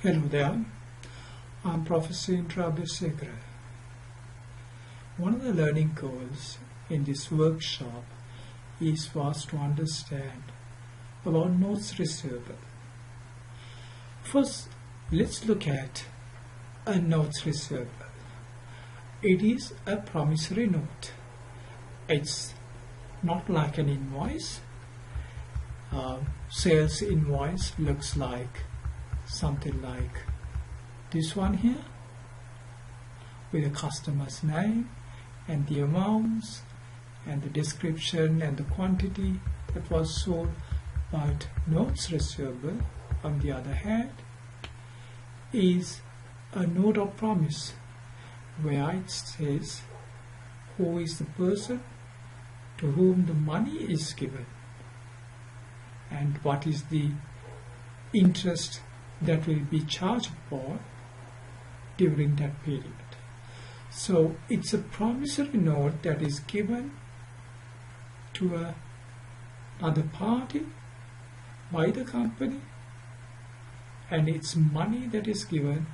Hello there, I'm Professor Indra Abeysekera. One of the learning goals in this workshop is for us to understand about notes receivable. First, let's look at a notes receivable. It is a promissory note. It's not like an invoice. Sales invoice looks like something like this one here, with the customer's name and the amounts and the description and the quantity that was sold. But notes receivable, on the other hand, is a note of promise where it says who is the person to whom the money is given and what is the interest that will be charged for during that period. So it's a promissory note that is given to another party by the company, and it's money that is given,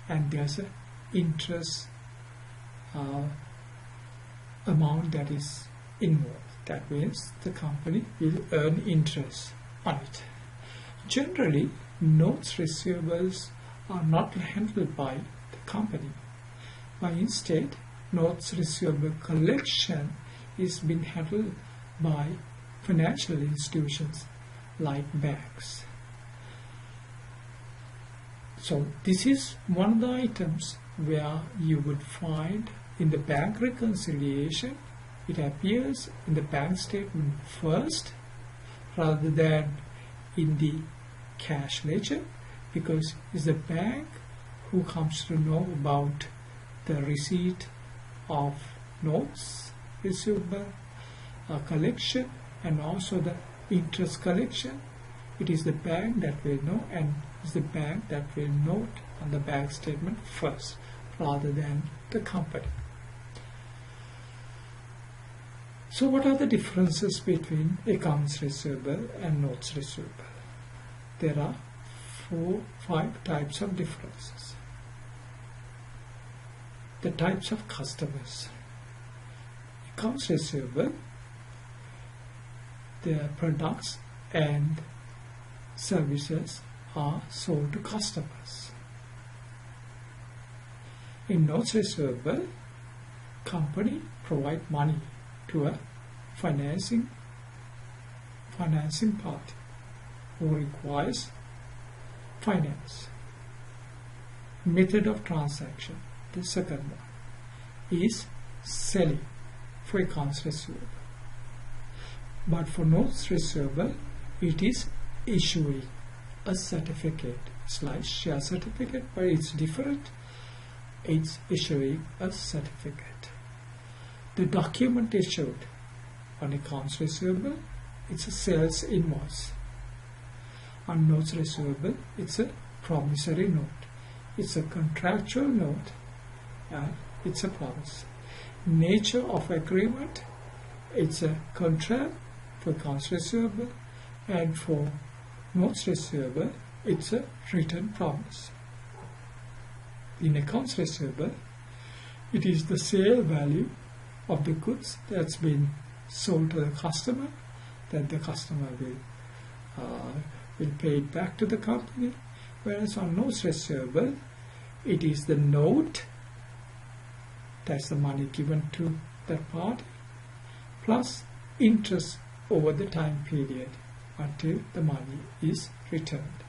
and there's an interest amount that is involved. That means the company will earn interest on it. Generally, notes receivables are not handled by the company, but instead notes receivable collection is being handled by financial institutions like banks. So this is one of the items where you would find in the bank reconciliation, it appears in the bank statement first rather than in the cash ledger, because it's the bank who comes to know about the receipt of notes receivable collection and also the interest collection. It is the bank that will know, and it's the bank that will note on the bank statement first rather than the company. So what are the differences between accounts receivable and notes receivable? There are 5 types of differences. The types of customers. Accounts receivable, their products and services are sold to customers. In notes receivable, company provide money to a financing party who requires finance. Method of transaction, the second one, is selling for accounts receivable. But for notes receivable, it is issuing a certificate. It's like share certificate, but it's different. It's issuing a certificate. The document issued on accounts receivable, it's a sales invoice. On notes receivable, it's a promissory note. It's a contractual note, and it's a promise. Nature of agreement, it's a contract for accounts receivable, and for notes receivable, it's a written promise. In accounts receivable, it is the sale value of the goods that's been sold to the customer, that the customer will pay it back to the company. Whereas on notes receivable, it is the note, that's the money given to that party, plus interest over the time period until the money is returned.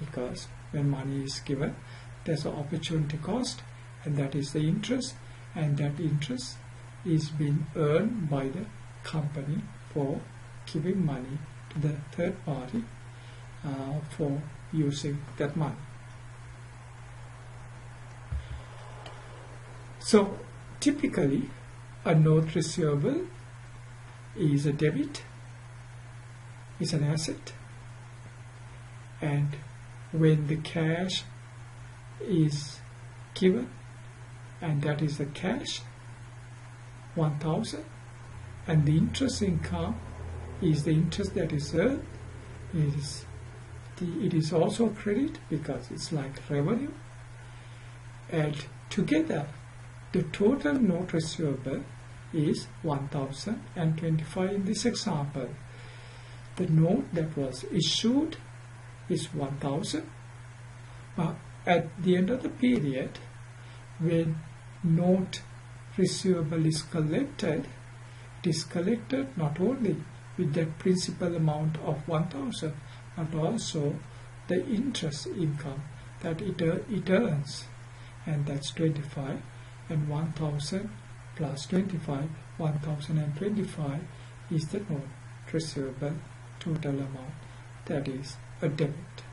Because when money is given, there's an opportunity cost, and that is the interest, and that interest is being earned by the company for giving money to the third party for using that money. So typically a note receivable is a debit, is an asset, and when the cash is given, and that is the cash 1,000, and the interest income is the interest that is earned, is it is also credit because it's like revenue. And together, the total note receivable is 1025 in this example. The note that was issued is 1000. At the end of the period, when note receivable is collected, it is collected not only with that principal amount of 1000 but also the interest income that it earns, and that's 25, and 1000 plus 25, 1025 is the note receivable total amount, that is a debit.